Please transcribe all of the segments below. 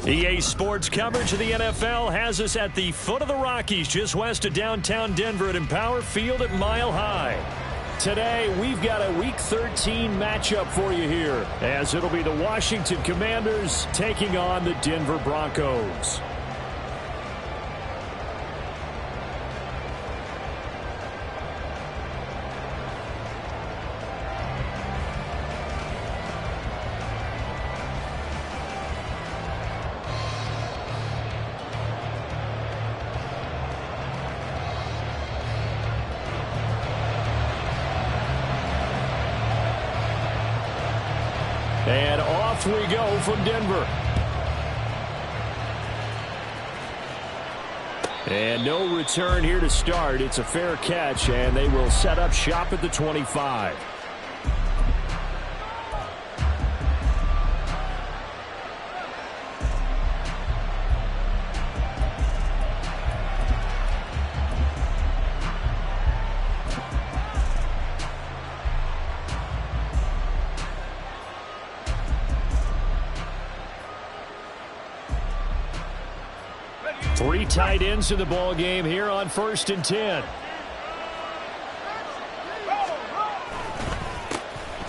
EA Sports coverage of the NFL has us at the foot of the Rockies, just west of downtown Denver at Empower Field at Mile High. Today, we've got a Week 13 matchup for you here, as it'll be the Washington Commanders taking on the Denver Broncos. And off we go from Denver. And no return here to start. It's a fair catch, and they will set up shop at the 25. Three tight ends in the ball game here on 1st and 10.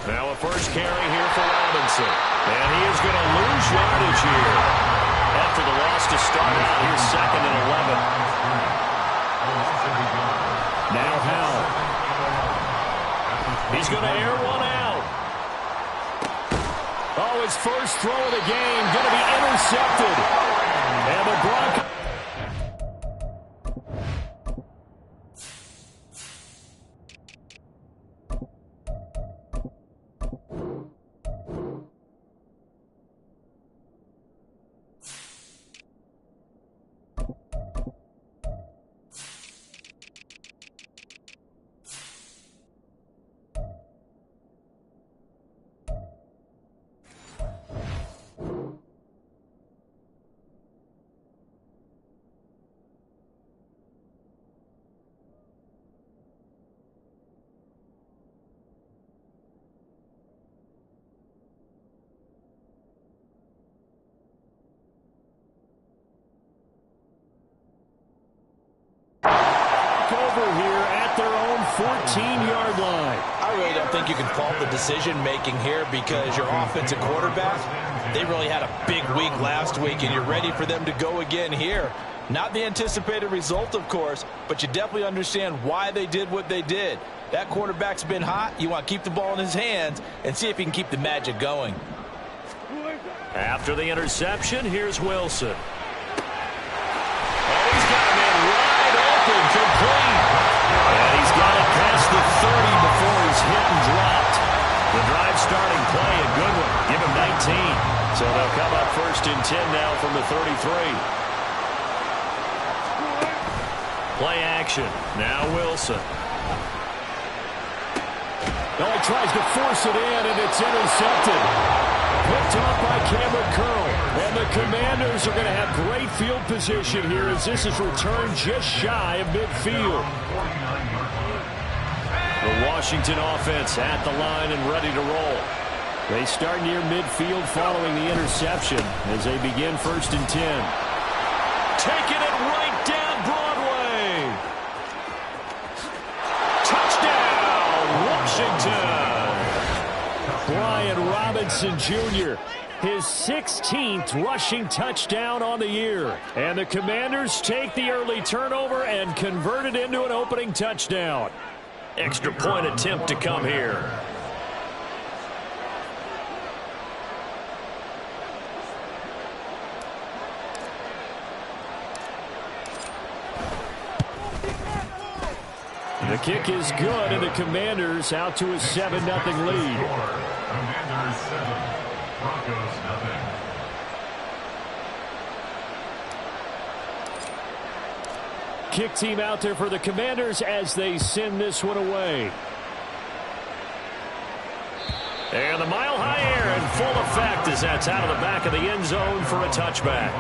Now a first carry here for Robinson. And he is going to lose yardage here after the loss to start out here 2nd and 11. Now Howell. He's going to air one out. Oh, his first throw of the game going to be intercepted. And the Broncos. Over here at their own 14-yard line. I really don't think you can fault the decision-making here because your offensive quarterback, they really had a big week last week, and you're ready for them to go again here. Not the anticipated result, of course, but you definitely understand why they did what they did. That quarterback's been hot. You want to keep the ball in his hands and see if he can keep the magic going. After the interception, here's Wilson. Oh, he's got him in wide open, complete. And he's got it past the 30 before he's hit and dropped. The drive starting play, a good one. Give him 19. So they'll come up 1st and 10 now from the 33. Play action. Now Wilson. Oh, he tries to force it in, and it's intercepted. Picked off by Cameron Curl. And the Commanders are going to have great field position here as this is returned just shy of midfield. The Washington offense at the line and ready to roll. They start near midfield following the interception as they begin 1st and 10. Taking it right down Broadway. Touchdown, Washington. Brian Robinson Jr., his 16th rushing touchdown on the year. And the Commanders take the early turnover and convert it into an opening touchdown. Extra point attempt to come here. The kick is good, and the Commanders out to a 7-0 lead. Commanders 7, Broncos 0. Kick team out there for the Commanders as they send this one away. And the mile-high air in full effect as that's out of the back of the end zone for a touchback.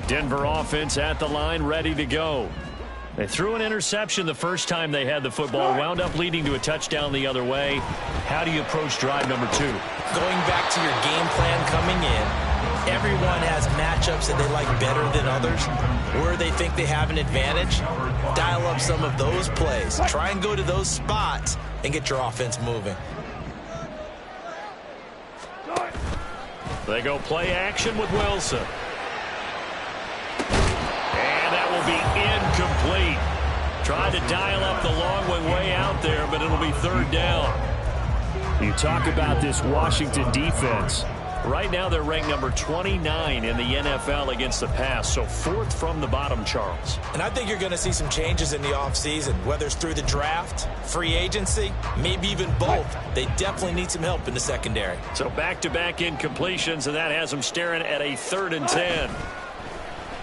Denver offense at the line, ready to go. They threw an interception the first time they had the football, wound up leading to a touchdown the other way. How do you approach drive number 2? Going back to your game plan coming in, everyone has matchups that they like better than others, where they think they have an advantage. Dial up some of those plays. Try and go to those spots and get your offense moving. They go play action with Wilson. And that will be incomplete. Tried to dial up the long one way out there, but it'll be third down. You talk about this Washington defense. Right now they're ranked number 29 in the NFL against the pass, so 4th from the bottom, Charles. And I think you're going to see some changes in the offseason, whether it's through the draft, free agency, maybe even both. They definitely need some help in the secondary. So back-to-back incompletions, and that has them staring at a 3rd and 10.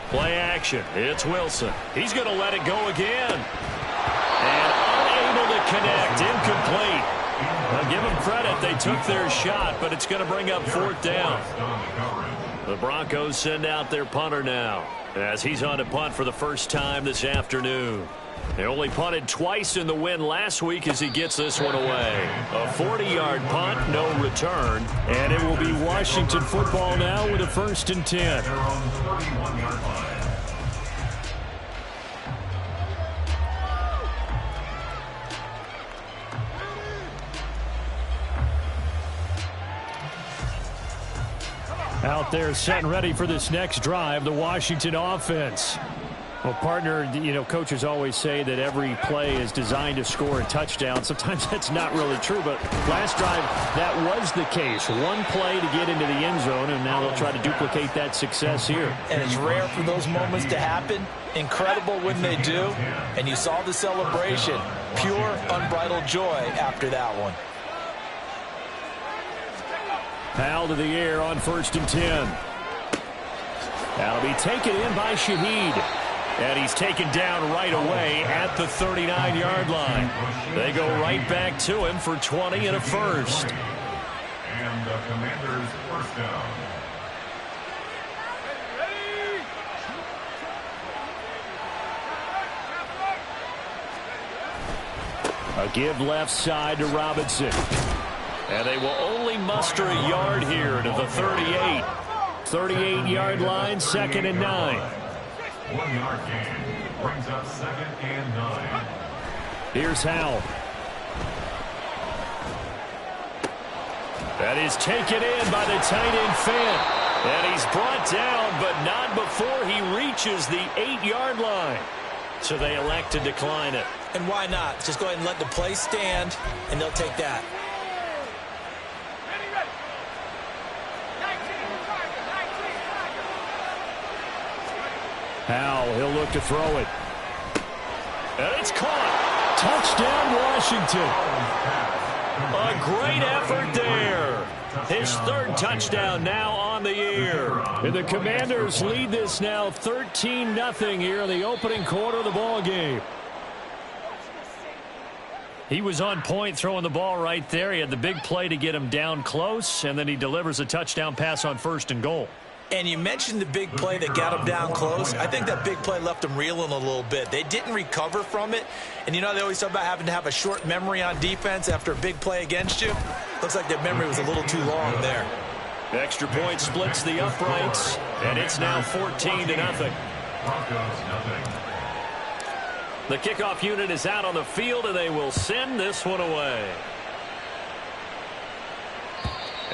Play action. It's Wilson. He's going to let it go again. And unable to connect. Incomplete. Now give them credit. They took their shot, but it's going to bring up 4th down. The Broncos send out their punter now, as he's on to punt for the first time this afternoon. They only punted twice in the win last week as he gets this one away. A 40-yard punt, no return. And it will be Washington football now with a 1st and 10. Out there set and ready for this next drive, the Washington offense. Well, partner, you know, coaches always say that every play is designed to score a touchdown. Sometimes that's not really true, but last drive, that was the case. One play to get into the end zone, and now they'll try to duplicate that success here. And it's rare for those moments to happen. Incredible when they do. And you saw the celebration. Pure, unbridled joy after that one. Powell to the air on 1st and 10. That'll be taken in by Shaheed. And he's taken down right away at the 39-yard line. They go right back to him for 20 and a 1st. And the Commanders' 1st down. A give left side to Robinson. And they will only muster a yard here to the 38. 38-yard line, 2nd and 9. 1-yard gain brings up 2nd and 9. Here's Howell. That is taken in by the tight end Fant. And he's brought down, but not before he reaches the 8-yard line. So they elect to decline it. And why not? Just go ahead and let the play stand, and they'll take that. Howell, he'll look to throw it. And it's caught. Touchdown, Washington. A great effort there. His 3rd touchdown now on the year. And the Commanders lead this now 13-0 here in the opening quarter of the ball game. He was on point throwing the ball right there. He had the big play to get him down close, and then he delivers a touchdown pass on 1st and goal. And you mentioned the big play that got him down close. I think that big play left him reeling a little bit. They didn't recover from it. And you know, they always talk about having to have a short memory on defense after a big play against you. Looks like their memory was a little too long there. The extra point splits the uprights, and it's now 14-0. Broncos, nothing. The kickoff unit is out on the field, and they will send this one away.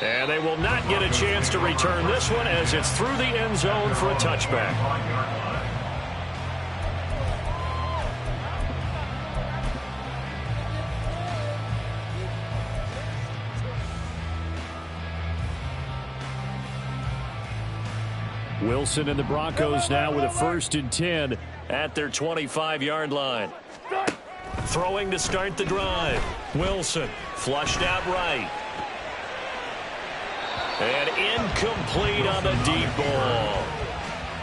And they will not get a chance to return this one as it's through the end zone for a touchback. Wilson and the Broncos now with a 1st and 10 at their 25-yard line. Throwing to start the drive. Wilson flushed out right. And incomplete on the deep ball.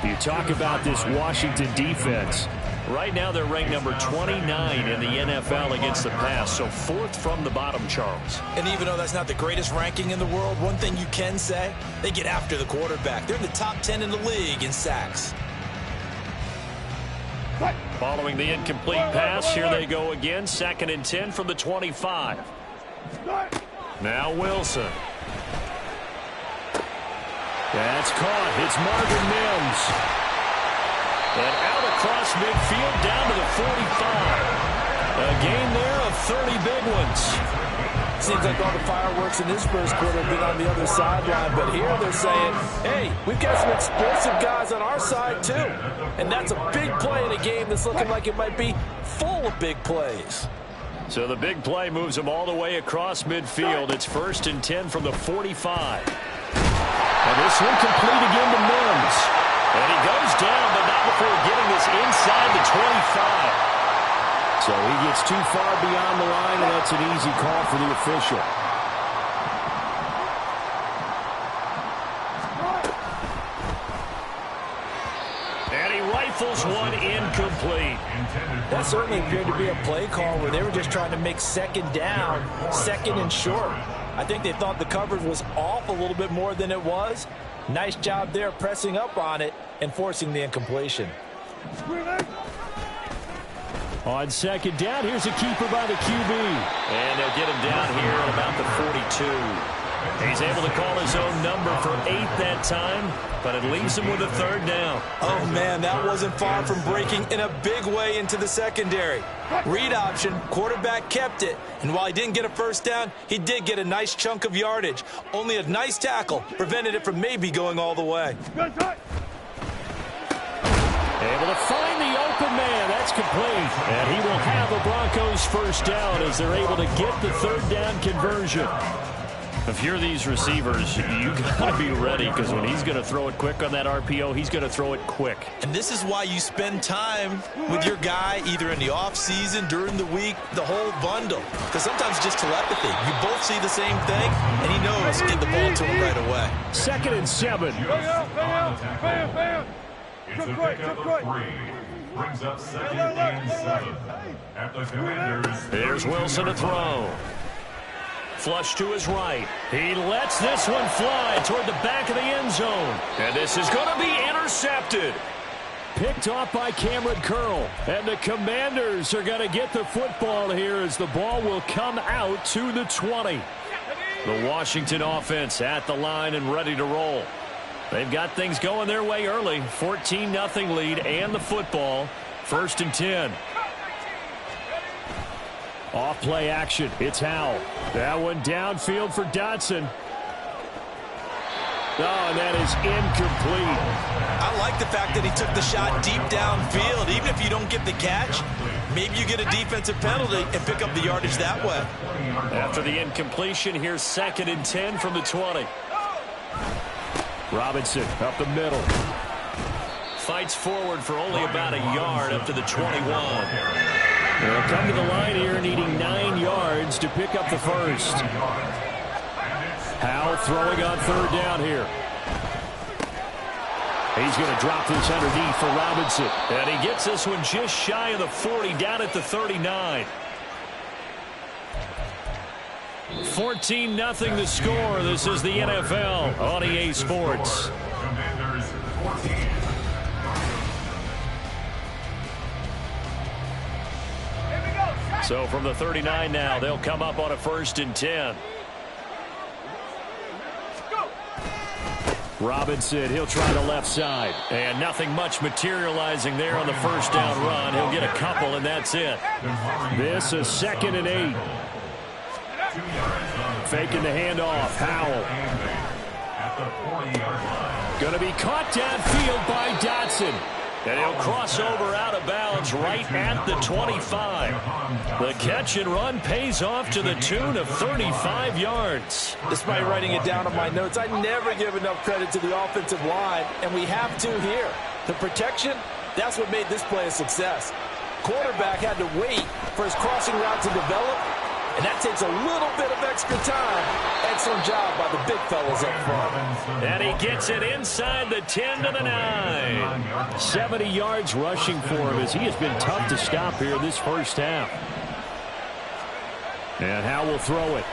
You talk about this Washington defense. Right now they're ranked number 29 in the NFL against the pass, so 4th from the bottom, Charles. And even though that's not the greatest ranking in the world, one thing you can say, they get after the quarterback. They're in the top 10 in the league in sacks. Following the incomplete pass, here they go again. 2nd and 10 from the 25. Now Wilson. That's caught. It's Marvin Mims. And out across midfield down to the 45. A gain there of 30 big ones. Seems like all the fireworks in this first quarter have been on the other sideline, but here they're saying, hey, we've got some explosive guys on our side too. And that's a big play in a game that's looking like it might be full of big plays. So the big play moves them all the way across midfield. It's 1st and 10 from the 45. And this one complete again to Mims. And he goes down, but not before getting this inside the 25. So he gets too far beyond the line, and that's an easy call for the official. And he rifles one incomplete. That certainly appeared to be a play call where they were just trying to make 2nd down, 2nd and short. I think they thought the coverage was off a little bit more than it was. Nice job there pressing up on it and forcing the incompletion. On 2nd down, here's a keeper by the QB. And they'll get him down here at about the 42. He's able to call his own number for 8 that time, but it leaves him with a 3rd down. Oh, man, that wasn't far from breaking in a big way into the secondary. Read option, quarterback kept it, and while he didn't get a 1st down, he did get a nice chunk of yardage. Only a nice tackle prevented it from maybe going all the way. Able to find the open man. That's complete. And he will have a Broncos 1st down as they're able to get the 3rd down conversion. If you're these receivers, you got to be ready, because when he's going to throw it quick on that RPO, he's going to throw it quick. And this is why you spend time with your guy either in the offseason, during the week, the whole bundle. Because sometimes it's just telepathy. You both see the same thing, and he knows to get the ball to him right away. 2nd and 7. It's a pickup of 3. Brings up 2nd and 7. At the Commanders. Here's Wilson to throw. Flush to his right. He lets this one fly toward the back of the end zone. And this is going to be intercepted. Picked off by Cameron Curl. And the Commanders are going to get the football here as the ball will come out to the 20. The Washington offense at the line and ready to roll. They've got things going their way early. 14-0 lead and the football. 1st and 10. Off play action. It's Howell. That one downfield for Dotson. Oh, and that is incomplete. I like the fact that he took the shot deep downfield. Even if you don't get the catch, maybe you get a defensive penalty and pick up the yardage that way. After the incompletion, here's 2nd and 10 from the 20. Robinson up the middle. Fights forward for only about a yard up to the 21. They'll come to the line here needing 9 yards to pick up the 1st. Howell throwing on 3rd down here. He's going to drop this underneath for Robinson. And he gets this one just shy of the 40 down at the 39. 14-0 the score. This is the NFL on EA Sports. Commanders 14. So from the 39 now, they'll come up on a 1st and 10. Robinson, he'll try the left side. And nothing much materializing there on the 1st down run. He'll get a couple, and that's it. This is 2nd and 8. Faking the handoff. Howell. Going to be caught downfield by Dotson. And he'll cross over out of bounds right at the 25. The catch and run pays off to the tune of 35 yards. Despite writing it down on my notes, I never give enough credit to the offensive line, and we have to here. The protection, that's what made this play a success. Quarterback had to wait for his crossing route to develop, and that takes a little bit of extra time. Excellent job by the big fellas up front. And he gets it inside the 10 to the 9. 70 yards rushing for him as he has been tough to stop here this first half. And Howell will throw it.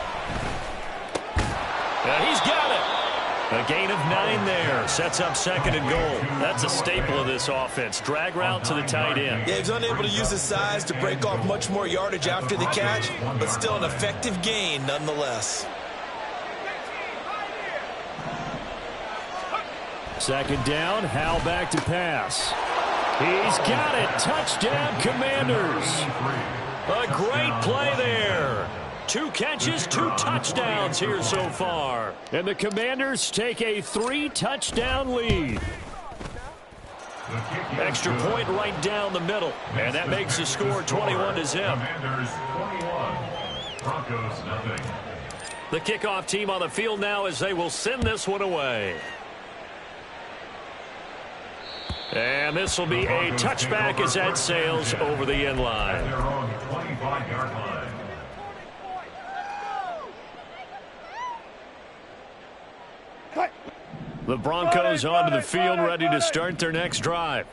And he's got it. A gain of 9 there. Sets up 2nd and goal. That's a staple of this offense. Drag route to the tight end. Yeah, he's unable to use his size to break off much more yardage after the catch, but still an effective gain nonetheless. 2nd down. Howell back to pass. He's got it. Touchdown, Commanders. A great play there. 2 catches, 2 touchdowns here so far. And the Commanders take a 3-touchdown lead. Extra point right down the middle. And that makes the score 21-0. Commanders 21, Broncos nothing. The kickoff team on the field now as they will send this one away. And this will be a touchback as that sails over the end line. At their own 25-yard line. The Broncos onto the field, ready to start their next drive.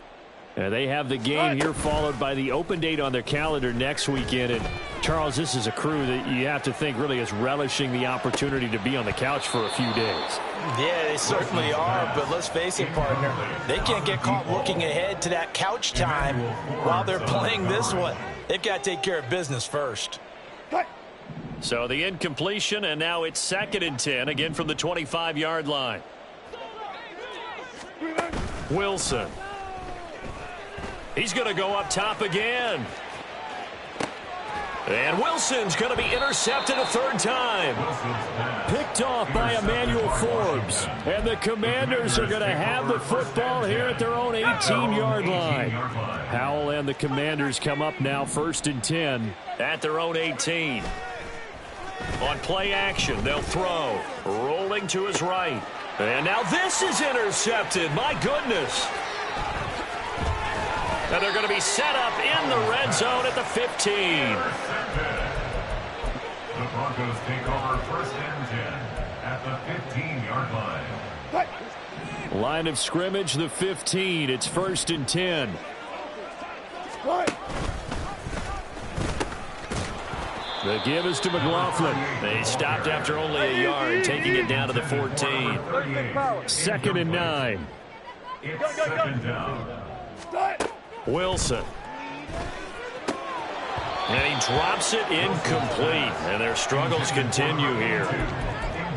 And they have the game here followed by the open date on their calendar next weekend. And Charles, this is a crew that you have to think really is relishing the opportunity to be on the couch for a few days. Yeah, they certainly are, but let's face it, partner, they can't get caught looking ahead to that couch time while they're playing this one. They've got to take care of business first. So the incompletion, and now it's 2nd and 10, again from the 25-yard line. Wilson. He's going to go up top again. And Wilson's going to be intercepted a 3rd time. Picked off by Emmanuel Forbes. And the Commanders are going to have the football here at their own 18-yard line. Howell and the Commanders come up now 1st and 10 at their own 18. On play action, they'll throw. Rolling to his right. And now this is intercepted. My goodness. And they're going to be set up in the red zone at the 15. The Broncos take over 1st and 10 at the 15-yard line. Line of scrimmage, the 15. It's 1st and 10. The give is to McLaughlin. They stopped after only a yard, taking it down to the 14. 2nd and 9. It's 2nd down. Wilson. And he drops it incomplete. And their struggles continue here.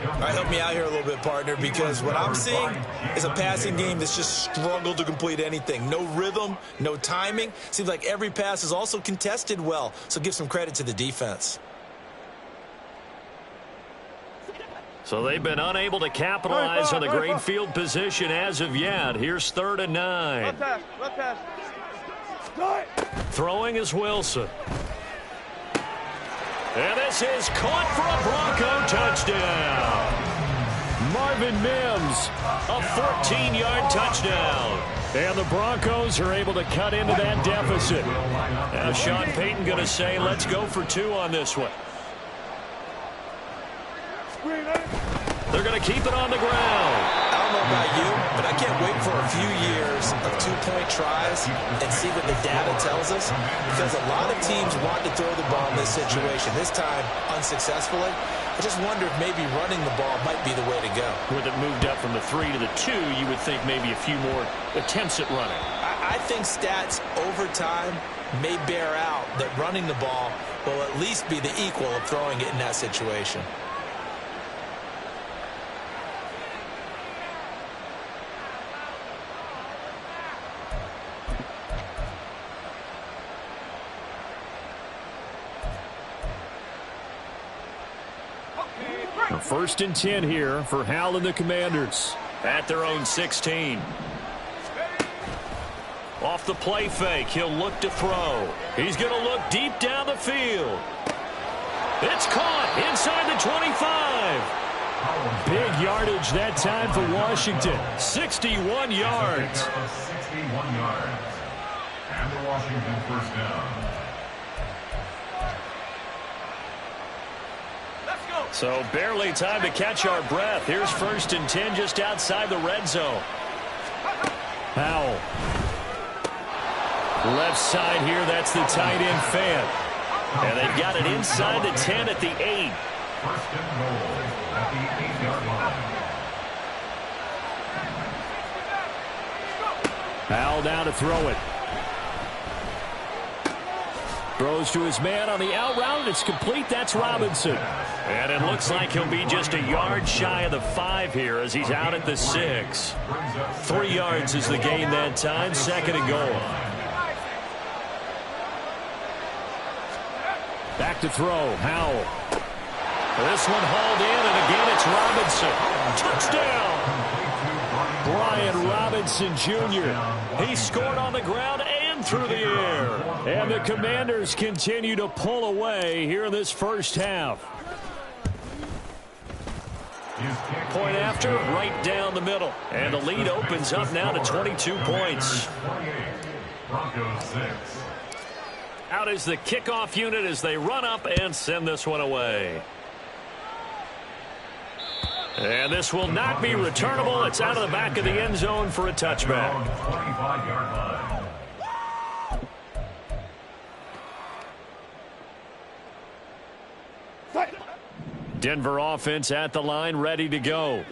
All right, help me out here a little bit, partner, because what I'm seeing is a passing game that's just struggled to complete anything. No rhythm, no timing. Seems like every pass is also contested well, so give some credit to the defense. So they've been unable to capitalize on the great field position as of yet. Here's 3rd and 9. Throwing is Wilson. And this is caught for a Bronco touchdown. Marvin Mims, a 14-yard touchdown. And the Broncos are able to cut into that deficit. Now Sean Payton going to say, let's go for 2 on this one. They're going to keep it on the ground. I don't know about you, but I can't wait for a few years of 2-point tries and see what the data tells us, because a lot of teams want to throw the ball in this situation, this time unsuccessfully. I just wonder if maybe running the ball might be the way to go. With it moved up from the 3 to the 2, you would think maybe a few more attempts at running. I think stats over time may bear out that running the ball will at least be the equal of throwing it in that situation. A 1st and 10 here for Howell and the Commanders at their own 16. Off the play fake, he'll look to throw. He's going to look deep down the field. It's caught inside the 25. Big yardage that time for Washington. 61 yards. 61 yards. And the Washington 1st down. So barely time to catch our breath. Here's 1st and 10 just outside the red zone. Howell. Left side here, that's the tight end fan. And they've got it inside the 10 at the 8. 1st and goal at the 8-yard line. Howell down to throw it. Throws to his man on the out route. It's complete. That's Robinson. And it looks like he'll be just a yard shy of the 5 here as he's out at the 6. 3 yards is the gain that time. 2nd and goal. Back to throw. Howell. This one hauled in, and again it's Robinson. Touchdown! Brian Robinson Jr. He scored on the ground and through the air. And the Commanders continue to pull away here in this first half. Point after, right down the middle. And the lead opens up now to 22 points. Broncos 6. Out is the kickoff unit as they run up and send this one away. And this will not be returnable. It's out of the back of the end zone for a touchback. 25-yard line. Denver offense at the line, ready to go.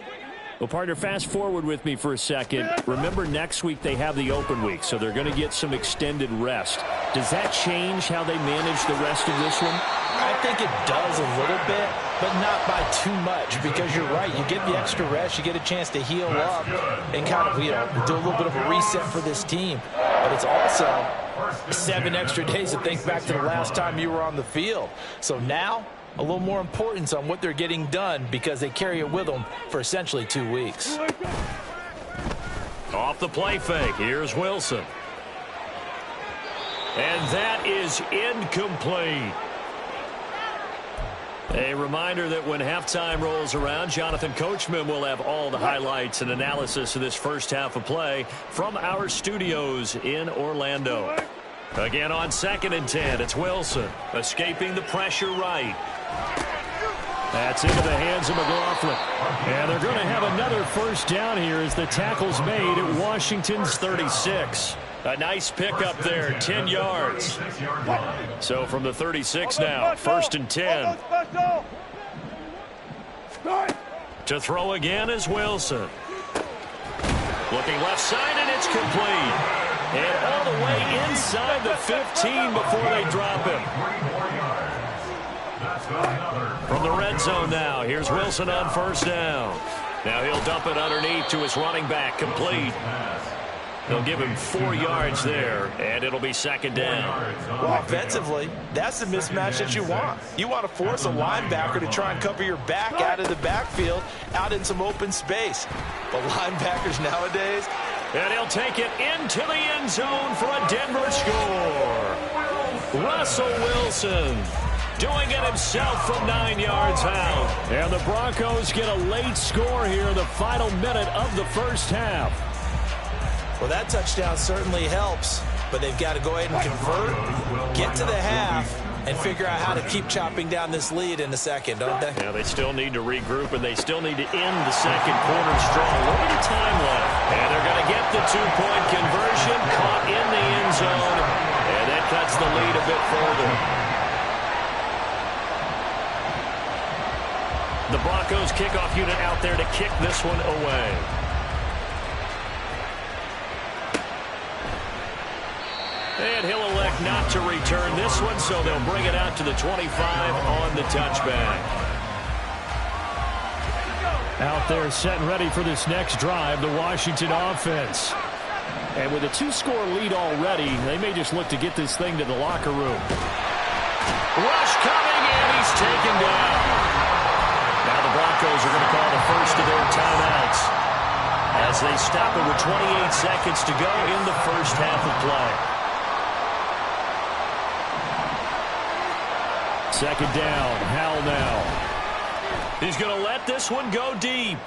Well, partner, fast forward with me for a second. Remember, next week they have the open week, so they're going to get some extended rest. Does that change how they manage the rest of this one? I think it does a little bit, but not by too much, because you're right. You get the extra rest, you get a chance to heal up and kind of, do a little bit of a reset for this team. But it's also 7 extra days to think back to the last time you were on the field. So now, a little more importance on what they're getting done because they carry it with them for essentially 2 weeks. Off the play fake, here's Wilson. And that is incomplete. A reminder that when halftime rolls around, Jonathan Coachman will have all the highlights and analysis of this first half of play from our studios in Orlando. Again on 2nd and 10, it's Wilson escaping the pressure right. That's into the hands of McLaughlin. And they're going to have another first down here as the tackle's made at Washington's 36. A nice pickup there, 10 yards. So from the 36 now, 1st and 10. To throw again is Wilson. Looking left side, and it's complete. And all the way inside the 15 before they drop him. From the red zone now, here's Wilson on 1st down. Now he'll dump it underneath to his running back, complete. They'll give him 4 yards there, and it'll be 2nd down. Well, offensively, that's the mismatch that you want. You want to force a linebacker to try and cover your back out of the backfield, out in some open space. But linebackers nowadays... And he'll take it into the end zone for a Denver score. Russell Wilson doing it himself from 9 yards out. And the Broncos get a late score here in the final minute of the first half. Well, that touchdown certainly helps, but they've got to go ahead and convert, get to the half, and figure out how to keep chopping down this lead in the second, don't they? Yeah, they still need to regroup, and they still need to end the second quarter strong. A little bit of time left. And they're going to get the 2-point conversion, caught in the end zone, and that cuts the lead a bit further. The Broncos kickoff unit out there to kick this one away. And he'll elect not to return this one, so they'll bring it out to the 25 on the touchback. Out there set and ready for this next drive, the Washington offense. And with a 2-score lead already, they may just look to get this thing to the locker room. Rush coming, and he's taken down. Now the Broncos are going to call the first of their timeouts as they stop it with 28 seconds to go in the first half of play. 2nd down, Howell now. He's going to let this one go deep.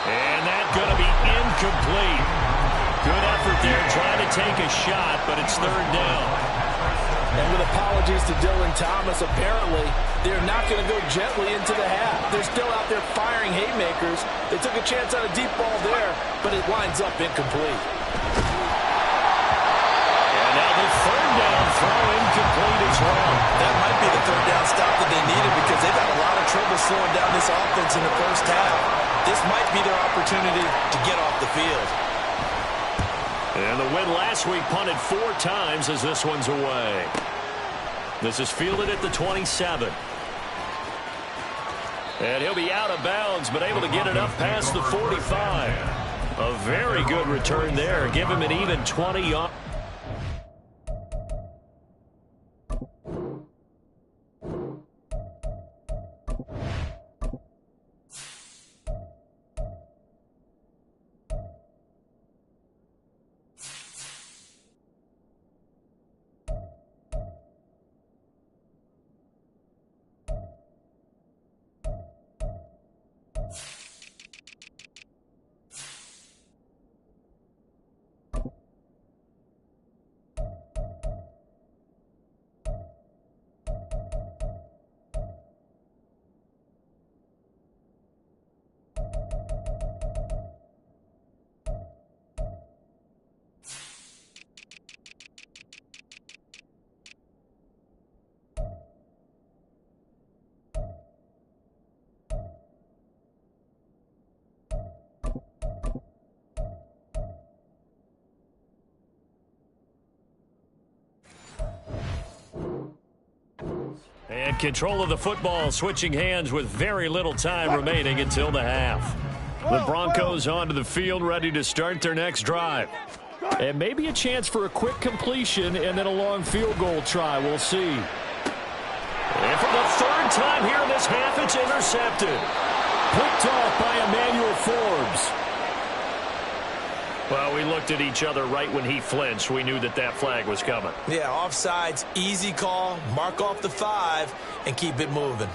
And that's going to be incomplete. Good effort there trying to take a shot, but it's 3rd down. And with apologies to Dylan Thomas, apparently they're not going to go gently into the half. They're still out there firing haymakers. They took a chance on a deep ball there, but it winds up incomplete. And now the 3rd down throw incomplete as well. That might be the 3rd down stop that they needed because they've had a lot of trouble slowing down this offense in the first half. This might be their opportunity to get off the field. And the win last week punted 4 times as this one's away. This is fielded at the 27. And he'll be out of bounds, but able to get it up past the 45. A very good return there. Give him an even 20 yards. And control of the football switching hands with very little time remaining until the half. The Broncos onto the field ready to start their next drive. And maybe a chance for a quick completion and then a long field goal try. We'll see. And for the 3rd time here in this half, it's intercepted. Picked off by Emmanuel Forbes. Well, we looked at each other right when he flinched. We knew that that flag was coming. Yeah, offsides, easy call. Mark off the 5 and keep it moving.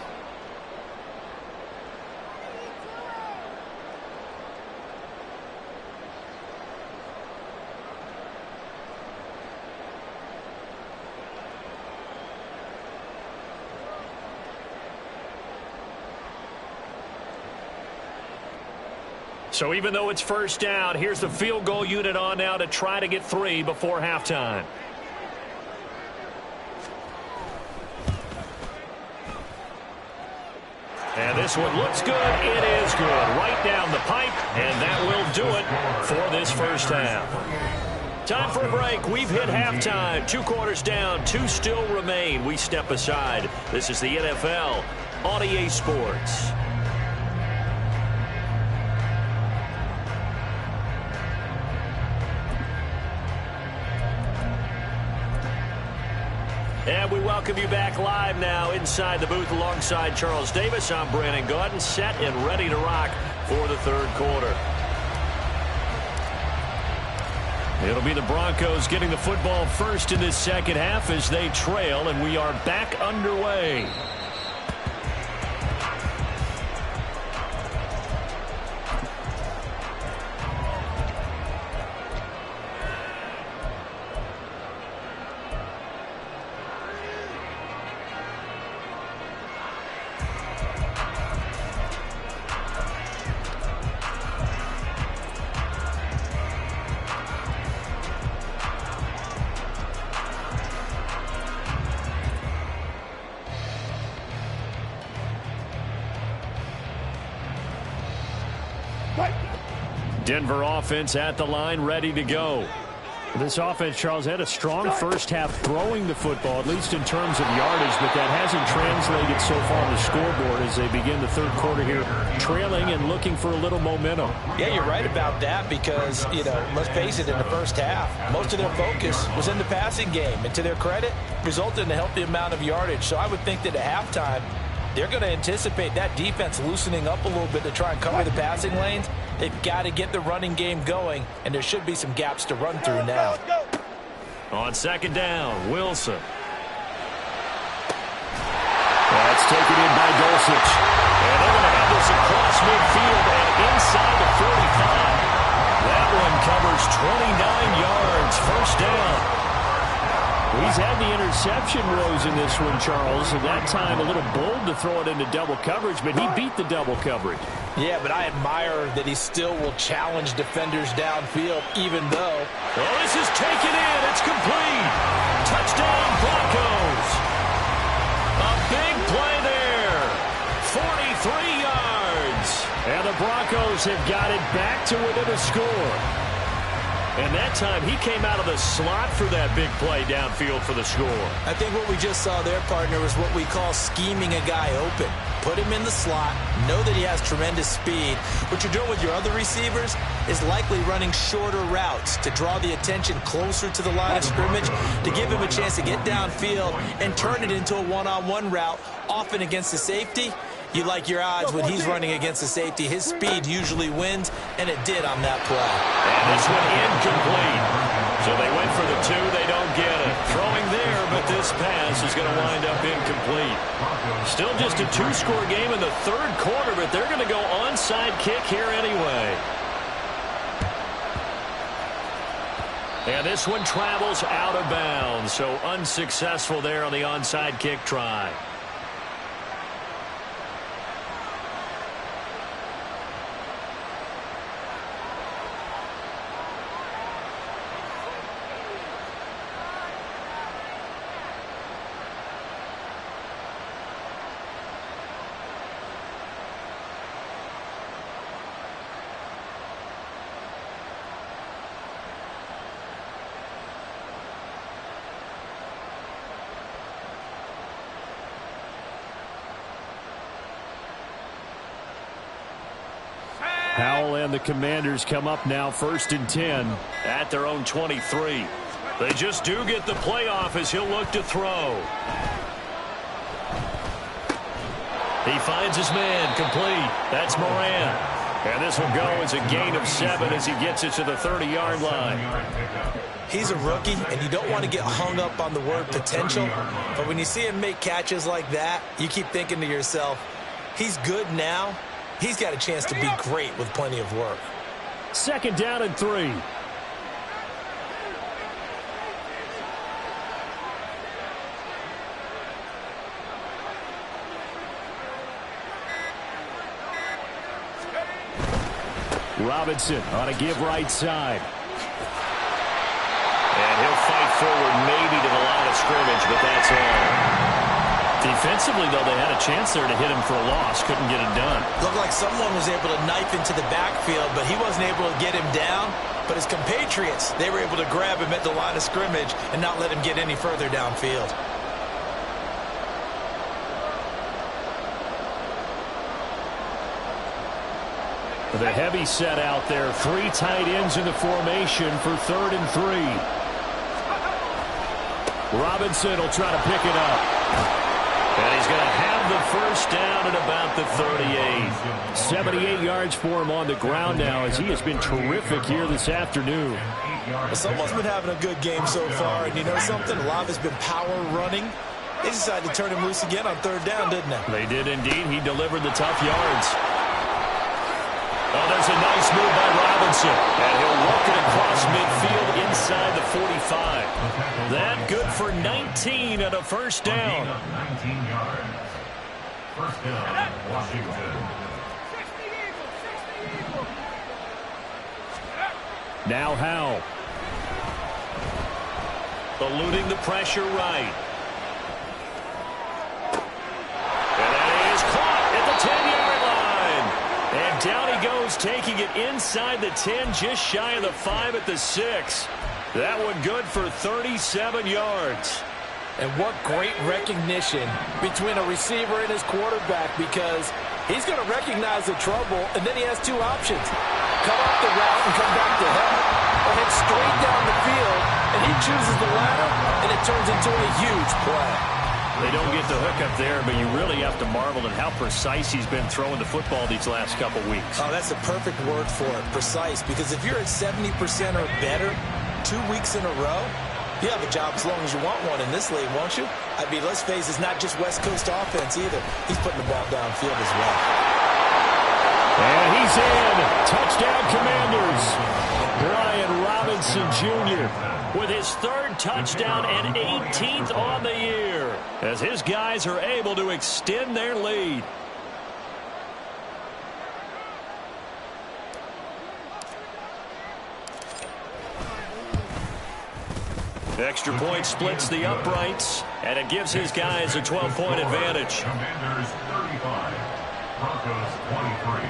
So even though it's first down, here's the field goal unit on now to try to get 3 before halftime. And this one looks good. It is good. Right down the pipe, and that will do it for this first half. Time for a break. We've hit halftime. 2 quarters down, 2 still remain. We step aside. This is the NFL on EA Sports. And we welcome you back live now inside the booth alongside Charles Davis. I'm Brandon Gaudin, set and ready to rock for the 3rd quarter. It'll be the Broncos getting the football first in this second half as they trail, and we are back underway. Denver offense at the line, ready to go. This offense, Charles, had a strong first half throwing the football, at least in terms of yardage, but that hasn't translated so far on the scoreboard as they begin the 3rd quarter here, trailing and looking for a little momentum. Yeah, you're right about that because, let's face it, in the first half, most of their focus was in the passing game. And to their credit, resulted in a healthy amount of yardage. So I would think that at halftime, they're going to anticipate that defense loosening up a little bit to try and cover the passing lanes. They've got to get the running game going, and there should be some gaps to run through now. On 2nd down, Wilson. That's taken in by Dulcich. And they're going to have this across midfield and inside the 45. That one covers 29 yards. First down. He's had the interception rows in this one, Charles, and that time a little bold to throw it into double coverage, but he beat the double coverage. Yeah, but I admire that he still will challenge defenders downfield, even though... Oh, this is taken in. It's complete. Touchdown, Broncos. A big play there. 43 yards. And the Broncos have got it back to within a score. And that time he came out of the slot for that big play downfield for the score. I think what we just saw there, partner, is what we call scheming a guy open. Put him in the slot, know that he has tremendous speed. What you're doing with your other receivers is likely running shorter routes to draw the attention closer to the line of scrimmage, to give him a chance to get downfield and turn it into a one-on-one route, often against the safety. You like your odds when he's running against the safety. His speed usually wins, and it did on that play. And this one incomplete. So they went for the 2. They don't get it. Throwing there, but this pass is going to wind up incomplete. Still just a 2-score game in the third quarter, but they're going to go onside kick here anyway. And this one travels out of bounds, so unsuccessful there on the onside kick try. Howell and the Commanders come up now 1st and 10 at their own 23. They just do get the playoff as he'll look to throw. He finds his man complete. That's Moran. And this will go as a gain of 7 as he gets it to the 30-yard line. He's a rookie, and you don't want to get hung up on the word potential. But when you see him make catches like that, you keep thinking to yourself, he's good now. He's got a chance to be great with plenty of work. 2nd down and 3. Robinson on a give right side. And he'll fight forward maybe to the line of scrimmage, but that's all. Defensively, though, they had a chance there to hit him for a loss. Couldn't get it done. Looked like someone was able to knife into the backfield, but he wasn't able to get him down. But his compatriots, they were able to grab him at the line of scrimmage and not let him get any further downfield. The heavy set out there. 3 tight ends in the formation for 3rd and 3. Robinson will try to pick it up. And he's going to have the first down at about the 38. 78 yards for him on the ground now as he has been terrific here this afternoon. Well, someone's been having a good game so far, and you know something? A lot has been power running. They decided to turn him loose again on 3rd down, didn't they? They did indeed. He delivered the tough yards. Oh, there's a nice move by Robinson. And he'll work it across midfield inside the 45. That good for 19 and a first down. 19 yards. First down, Washington. Now Howell. Eluding the pressure right. And that is caught at the 10-yard line. And down he goes, taking it inside the 10, just shy of the 5 at the 6. That one good for 37 yards. And what great recognition between a receiver and his quarterback, because he's going to recognize the trouble, and then he has 2 options. Come off the route and come back to help, or head straight down the field, and he chooses the latter, and it turns into a huge play. They don't get the hook up there, but you really have to marvel at how precise he's been throwing the football these last couple weeks. Oh, that's the perfect word for it, precise, because if you're at 70% or better 2 weeks in a row, you have a job as long as you want one in this league, won't you? I mean, let's face it, it's not just West Coast offense either. He's putting the ball downfield as well. And he's in. Touchdown, Commanders. Brian Robinson Jr. with his 3rd touchdown and 18th on the year, as his guys are able to extend their lead. Extra point splits the uprights, and it gives his guys a 12-point advantage. Commanders 35, Broncos 23.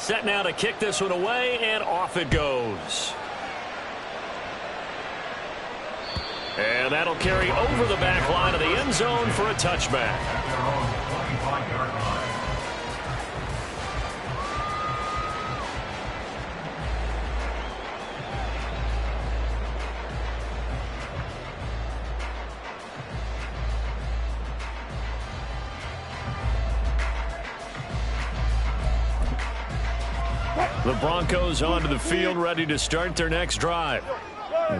Set now to kick this one away, and off it goes. And that'll carry over the back line of the end zone for a touchback. The Broncos onto the field, ready to start their next drive.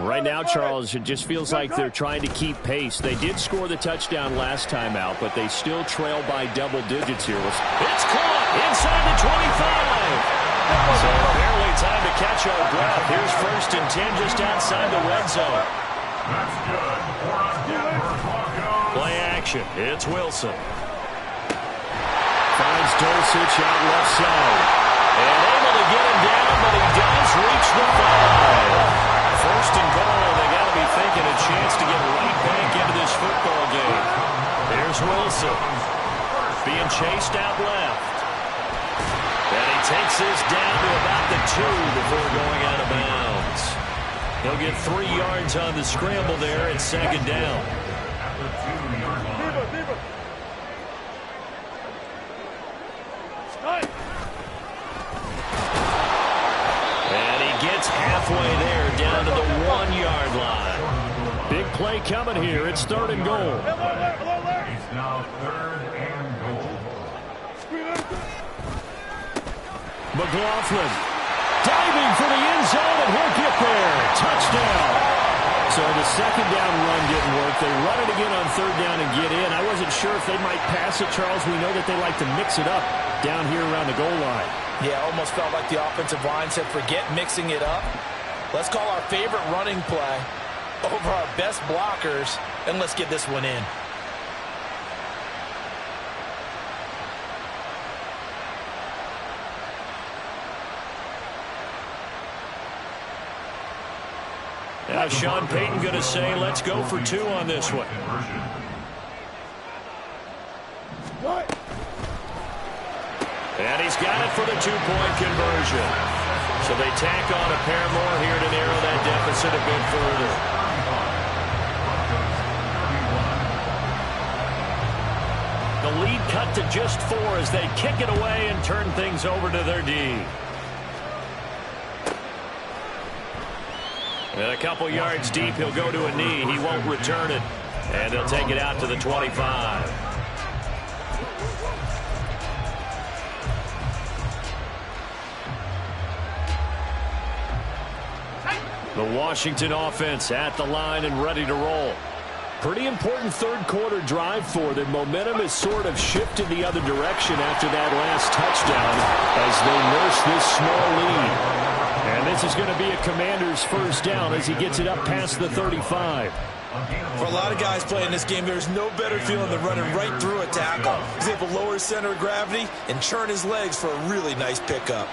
Right now, Charles, it just feels like they're trying to keep pace. They did score the touchdown last time out, but they still trail by double digits here. It's caught inside the 25. So barely time to catch our breath. Here's 1st and 10 just outside the red zone. That's good for a Denver Broncos. Play action. It's Wilson. Finds Dulcich out left side. And able to get him down, but he does reach the 5. 1st and goal, and they got to be thinking a chance to get right back into this football game. There's Wilson being chased out left. And he takes this down to about the 2 before going out of bounds. He'll get 3 yards on the scramble there at 2nd down. At the 2-yard line. And he gets halfway there, down to the 1-yard line. Big play coming here. It's 3rd and goal. It's now 3rd and goal. McLaughlin diving for the end zone, and he'll get there. Touchdown. So the 2nd down run didn't work. They run it again on 3rd down and get in. I wasn't sure if they might pass it, Charles. We know that they like to mix it up down here around the goal line. Yeah, almost felt like the offensive line said, forget mixing it up. Let's call our favorite running play over our best blockers, and let's get this one in. Now Sean Payton going to say, let's go for 2 on this one. And he's got it for the 2-point conversion. So they tack on a pair more here to narrow that deficit a bit further. The lead cut to just 4 as they kick it away and turn things over to their D. And a couple yards deep, he'll go to a knee. He won't return it. And they'll take it out to the 25. The Washington offense at the line and ready to roll. Pretty important 3rd quarter drive for them. Momentum has sort of shifted the other direction after that last touchdown as they nurse this small lead. And this is going to be a Commander's 1st down as he gets it up past the 35. For a lot of guys playing this game, there's no better feeling than running right through a tackle. He's able to lower his center of gravity and churn his legs for a really nice pickup.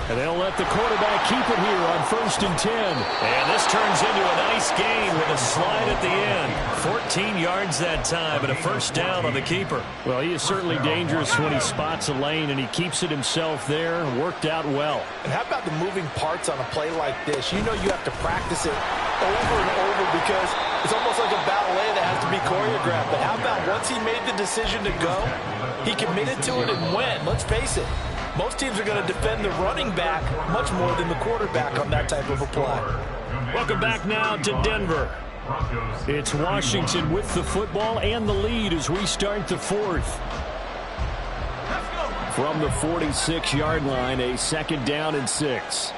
And they'll let the quarterback keep it here on 1st and 10. And this turns into a nice gain with a slide at the end. 14 yards that time and a 1st down on the keeper. Well, he is certainly dangerous when he spots a lane, and he keeps it himself there. Worked out well. And how about the moving parts on a play like this? You know you have to practice it over and over because it's almost like a ballet that has to be choreographed. But how about once he made the decision to go, he committed to it and went. Let's face it. Most teams are going to defend the running back much more than the quarterback on that type of a play. Welcome back now to Denver. It's Washington with the football and the lead as we start the 4th. From the 46-yard line, a 2nd down and 6.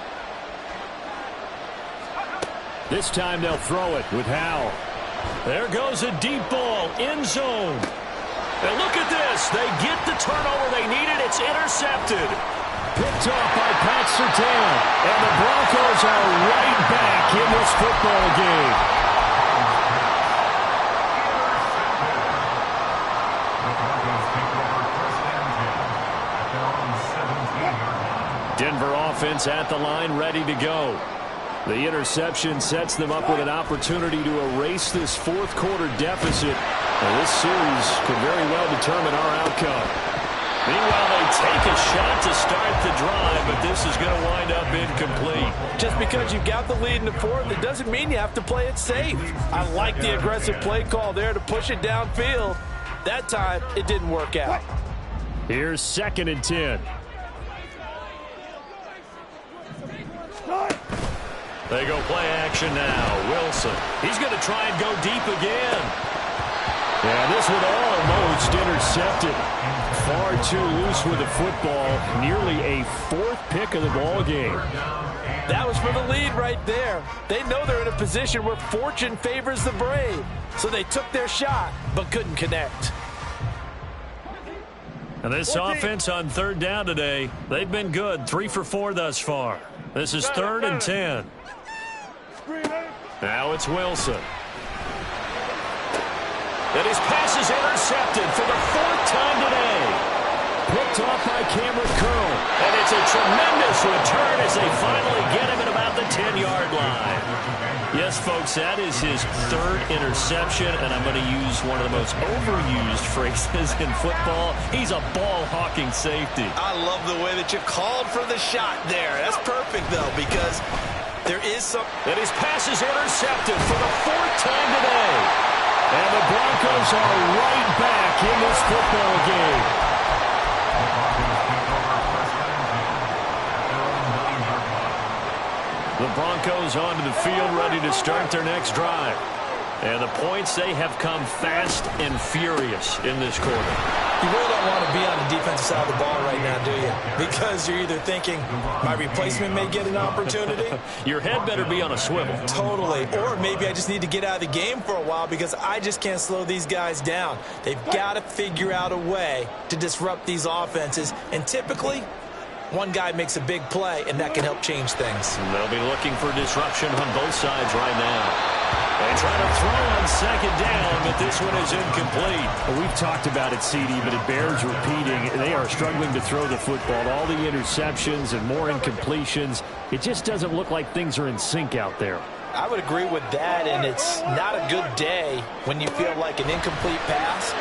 This time they'll throw it with Howell. There goes a deep ball, end zone. And look at this. They get the turnover they needed. It's intercepted. Picked off by Pat Surtain. And the Broncos are right back in this football game. Denver offense at the line, ready to go. The interception sets them up with an opportunity to erase this 4th quarter deficit. Well, this series could very well determine our outcome. Meanwhile, they take a shot to start the drive, but this is going to wind up incomplete. Just because you got the lead in the fourth, it doesn't mean you have to play it safe. I like the aggressive play call there to push it downfield. That time, it didn't work out. Here's 2nd and 10. They go play action now. Wilson. He's going to try and go deep again. Yeah, this one almost intercepted. Far too loose with the football. Nearly a 4th pick of the ball game. That was for the lead right there. They know they're in a position where fortune favors the brave. So they took their shot, but couldn't connect. And this offense on 3rd down today, they've been good. 3 for 4 thus far. This is 3rd and 10. Now it's Wilson. And his pass is intercepted for the 4th time today. Picked off by Cameron Curl. And it's a tremendous return as they finally get him at about the 10-yard line. Yes, folks, that is his 3rd interception, and I'm going to use one of the most overused phrases in football. He's a ball-hawking safety. I love the way that you called for the shot there. That's perfect, though, because there is some... And his pass is intercepted for the 4th time today. And the Broncos are right back in this football game. The Broncos onto the field, ready to start their next drive. And the points, they have come fast and furious in this quarter. You really don't want to be on the defensive side of the ball right now, do you? Because you're either thinking, my replacement may get an opportunity. Your head better be on a swivel. Totally. Or maybe I just need to get out of the game for a while because I just can't slow these guys down. They've got to figure out a way to disrupt these offenses. And typically, one guy makes a big play, and that can help change things. And they'll be looking for disruption on both sides right now. They try to throw on 2nd down, but this one is incomplete. Well, we've talked about it, CD, but it bears repeating. They are struggling to throw the football. All the interceptions and more incompletions. It just doesn't look like things are in sync out there. I would agree with that, and it's not a good day when you feel like an incomplete pass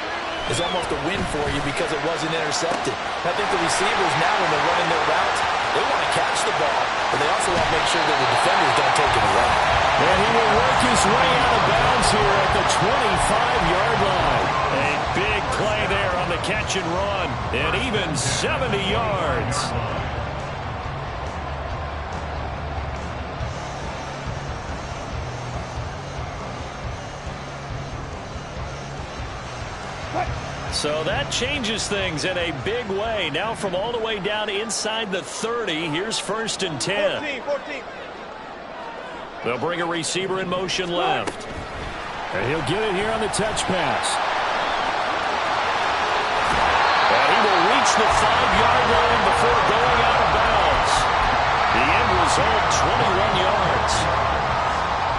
is almost a win for you because it wasn't intercepted. I think the receivers now, when they're running their routes, they want to catch the ball, but they also want to make sure that the defenders don't take it away. And he will work his way out of bounds here at the 25-yard line. A big play there on the catch and run, and even 70 yards. So that changes things in a big way. Now from all the way down inside the 30, here's 1st and 10. 14. They'll bring a receiver in motion left. And he'll get it here on the touch pass. And he will reach the 5-yard line before going out of bounds. The end result, 21 yards.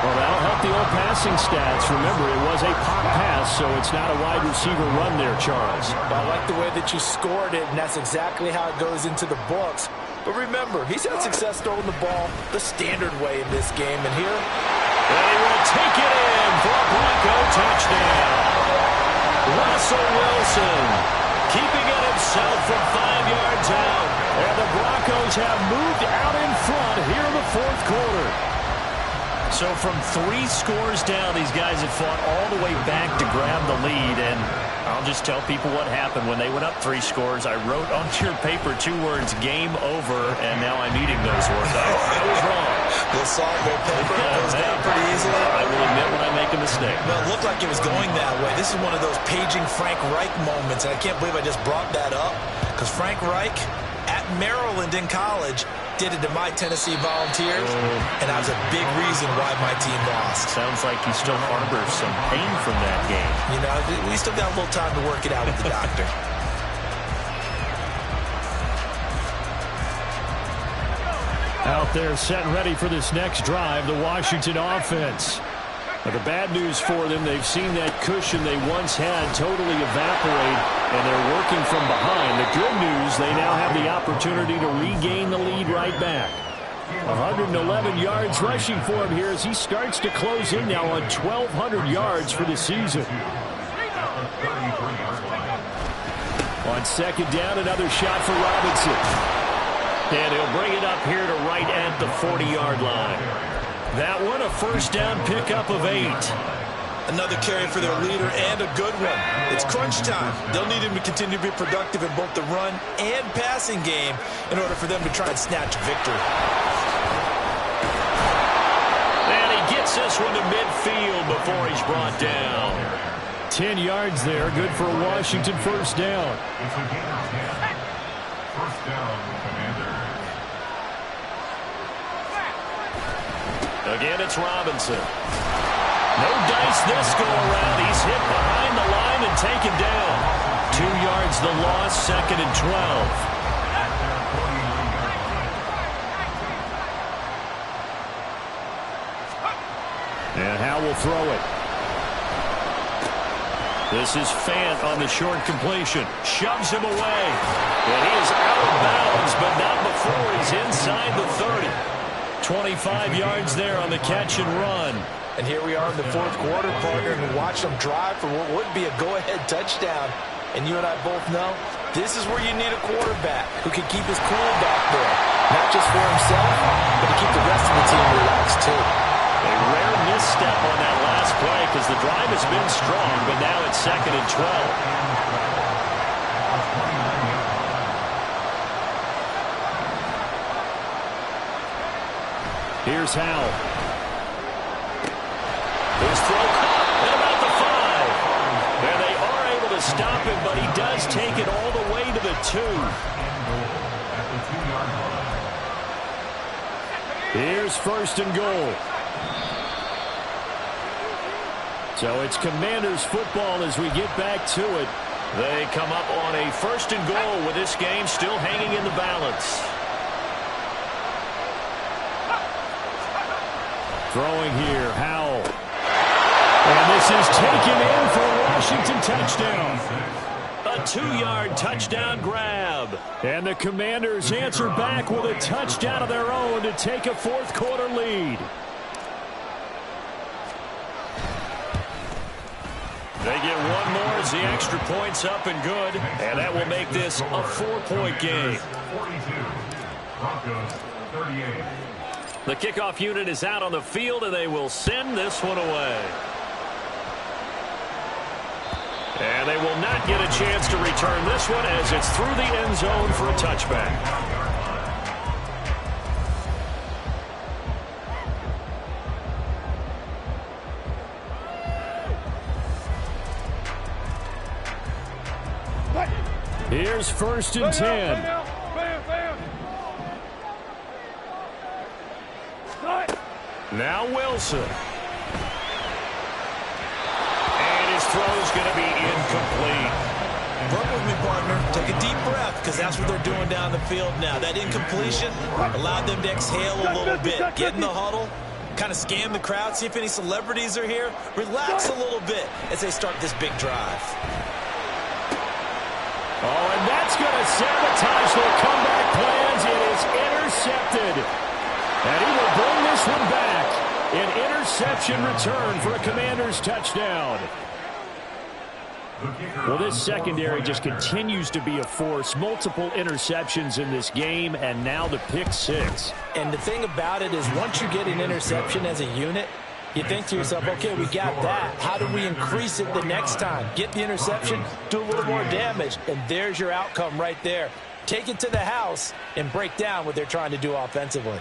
Well, that'll help the old passing stats. Remember, it was a pop pass, so it's not a wide receiver run there, Charles. I like the way that you scored it, and that's exactly how it goes into the books. But remember, he's had success throwing the ball the standard way in this game. And here, and he will take it in for a Bronco touchdown. Russell Wilson keeping it himself from 5 yards out. And the Broncos have moved out in front here in the 4th quarter. So from 3 scores down, these guys have fought all the way back to grab the lead. And I'll just tell people what happened when they went up 3 scores. I wrote onto your paper 2 words, game over, and now I'm eating those words. I was wrong. The salt will paper goes down pretty easily. I will admit when I make a mistake. No, it looked like it was going that way. This is one of those paging Frank Reich moments, and I can't believe I just brought that up, because Frank Reich at Maryland in college did it to my Tennessee Volunteers, and that was a big reason why my team lost. Sounds like you still harbor some pain from that game. You know, we still got a little time to work it out with the doctor. Out there set and ready for this next drive, the Washington offense. But the bad news for them, they've seen that cushion they once had totally evaporate, and they're working from behind. The good news, they now have the opportunity to regain the lead right back. 111 yards rushing for him here as he starts to close in now on 1,200 yards for the season. On second down, another shot for Robinson. And he'll bring it up here to right at the 40-yard line. That one, a first down pickup of 8. Another carry for their leader and a good one. It's crunch time. They'll need him to continue to be productive in both the run and passing game in order for them to try and snatch victory. And he gets this one to midfield before he's brought down. 10 yards there, good for a Washington first down. It's a gain of 10. First down, Commanders. Again, it's Robinson. No dice this go-around. He's hit behind the line and taken down. 2 yards the loss, second and 12. And Howe will throw it. This is Fant on the short completion. Shoves him away. And he is out of bounds, but not before he's inside the 30. 25 yards there on the catch and run. And here we are in the fourth quarter, partner, and watch them drive for what would be a go-ahead touchdown. And you and I both know this is where you need a quarterback who can keep his cool back there. Not just for himself, but to keep the rest of the team relaxed, too. A rare misstep on that last play because the drive has been strong, but now it's second and 12. Here's Howe. His throw caught at about the 5. And they are able to stop him, but he does take it all the way to the 2. Here's first and goal. So it's Commanders football as we get back to it. They come up on a first and goal with this game still hanging in the balance. Throwing here, Howell. And this is taken in for a Washington touchdown. A 2-yard touchdown grab. And the Commanders answer back with a touchdown of their own to take a fourth quarter lead. They get one more as the extra point's up and good. And that will make this a 4-point game. 42. Broncos 38. The kickoff unit is out on the field, and they will send this one away. And they will not get a chance to return this one as it's through the end zone for a touchback. Here's first and 10. Now Wilson. And his throw's going to be incomplete. Work with me, partner. Take a deep breath, because that's what they're doing down the field now. That incompletion allowed them to exhale a little bit. Get in the huddle, kind of scan the crowd, see if any celebrities are here. Relax a little bit as they start this big drive. Oh, and that's going to sabotage their comeback plans. It is intercepted. And he will bring this one back. An interception return for a Commanders touchdown. Well, this secondary just continues to be a force. Multiple interceptions in this game, and now the pick 6. And the thing about it is once you get an interception as a unit, you think to yourself, okay, we got that. How do we increase it the next time? Get the interception, do a little more damage, and there's your outcome right there. Take it to the house and break down what they're trying to do offensively.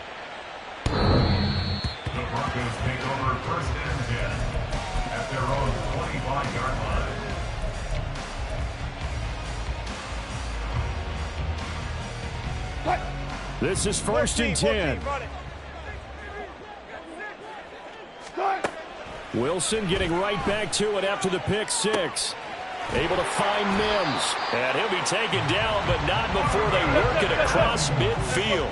The Broncos take over first and 10 at their own 25-yard line. This is first and 10. Wilson getting right back to it after the pick 6. Able to find Mims. And he'll be taken down, but not before they work it across midfield.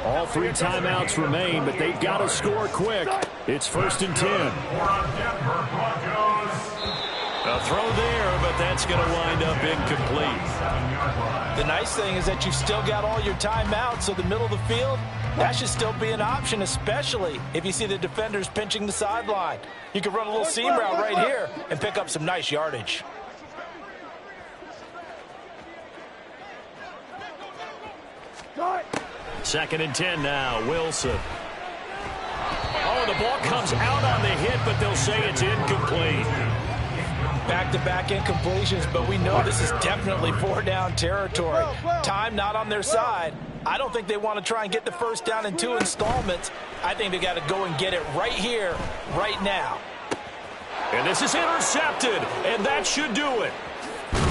All 3 timeouts remain, but they've got to score quick. It's first and 10. A throw there, but that's going to wind up incomplete. The nice thing is that you've still got all your timeouts, so the middle of the field, that should still be an option, especially if you see the defenders pinching the sideline. You can run a little seam route right here and pick up some nice yardage. 2nd and 10 now. Wilson. Oh, the ball comes out on the hit, but they'll say it's incomplete. Back-to-back incompletions, but we know this is definitely 4-down territory. Time not on their side. I don't think they want to try and get the first down in 2 installments. I think they got to go and get it right here, right now. And this is intercepted, and that should do it.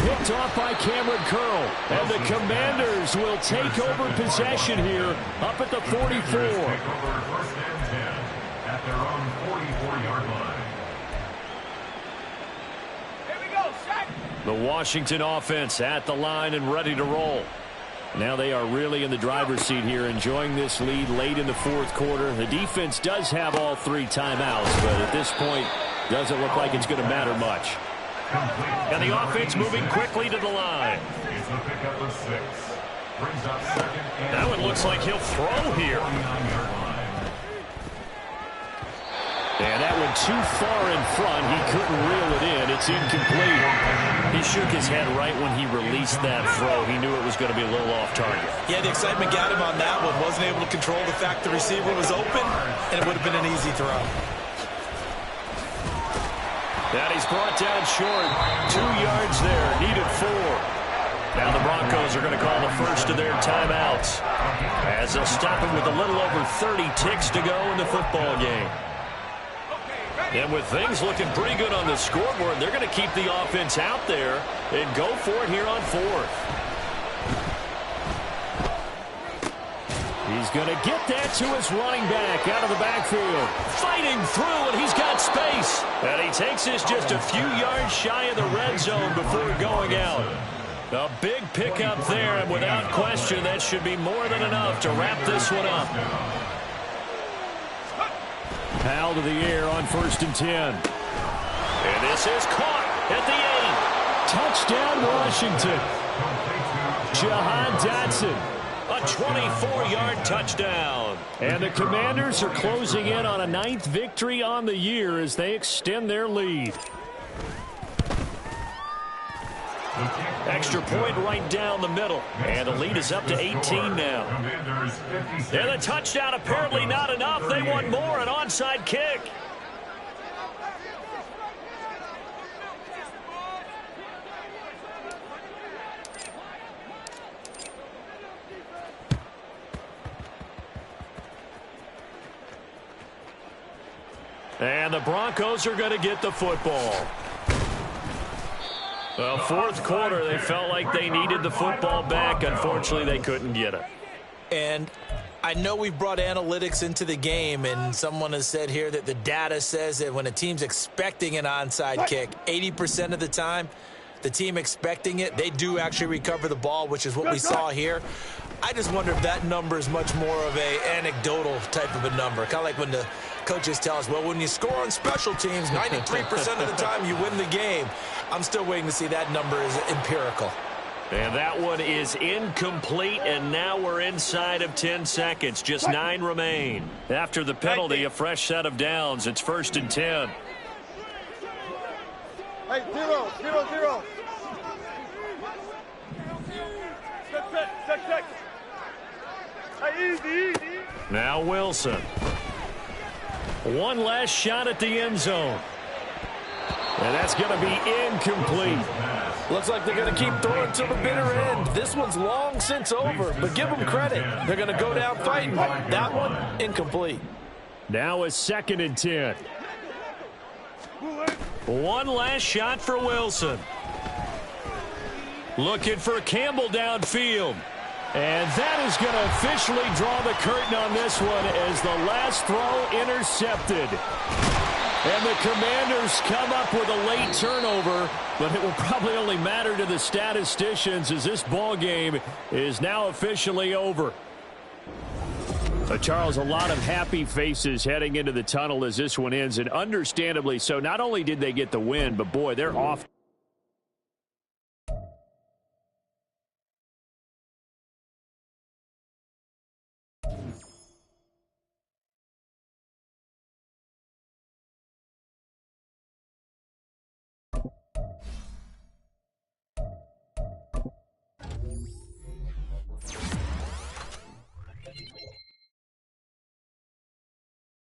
Picked off by Cameron Curl, and the Commanders will take over possession here up at the 44. Take over 1st and 10 at their own 44-yard line. The Washington offense at the line and ready to roll. Now they are really in the driver's seat here, enjoying this lead late in the 4th quarter. The defense does have all 3 timeouts, but at this point, doesn't look like it's going to matter much. And the offense moving quickly to the line. It's the pickup of 6. Brings up 2nd and Now it looks like he'll throw here. 49-yard line. And that one too far in front. He couldn't reel it in. It's incomplete. He shook his head right when he released that throw. He knew it was going to be a little off target. Yeah, the excitement got him on that one. Wasn't able to control the fact the receiver was open, and it would have been an easy throw. And he's brought down short. 2 yards there. Needed 4. Now the Broncos are going to call the first of their timeouts, as they'll stop him with a little over 30 ticks to go in the football game. And with things looking pretty good on the scoreboard, they're going to keep the offense out there and go for it here on 4th. He's going to get that to his running back out of the backfield. Fighting through, and he's got space. And he takes this just a few yards shy of the red zone before going out. A big pickup there, and without question, that should be more than enough to wrap this one up. Powell to the air on 1st and 10. And this is caught at the 8. Touchdown, Washington. Jahan Dotson, a 24-yard touchdown. And the Commanders are closing in on a 9th victory on the year as they extend their lead. Extra point right down the middle. And the lead is up to 18 now. And the touchdown apparently not enough. They want more, an onside kick. And the Broncos are going to get the football. Well, 4th quarter, they felt like they needed the football back. Unfortunately, they couldn't get it. And I know we've brought analytics into the game, and someone has said here that the data says that when a team's expecting an onside kick, 80% of the time, the team expecting it, they do actually recover the ball, which is what we saw here. I just wonder if that number is much more of a anecdotal type of a number. Kind of like when the coaches tell us, well, when you score on special teams, 93% of the time you win the game. I'm still waiting to see that number is empirical. And that one is incomplete, and now we're inside of 10 seconds. Just 9 remain. After the penalty, a fresh set of downs. It's 1st and 10. Hey, 0-0-0. Check. Hey, easy. Now Wilson. One last shot at the end zone. And that's going to be incomplete. Looks like they're going to keep throwing to the bitter end. This one's long since over, but give them credit. They're going to go down fighting. That one, incomplete. Now a 2nd and 10. One last shot for Wilson. Looking for Campbell downfield. And that is going to officially draw the curtain on this one as the last throw intercepted. And the Commanders come up with a late turnover, but it will probably only matter to the statisticians as this ball game is now officially over. Charles, a lot of happy faces heading into the tunnel as this one ends, and understandably so. Not only did they get the win, but boy, they're off.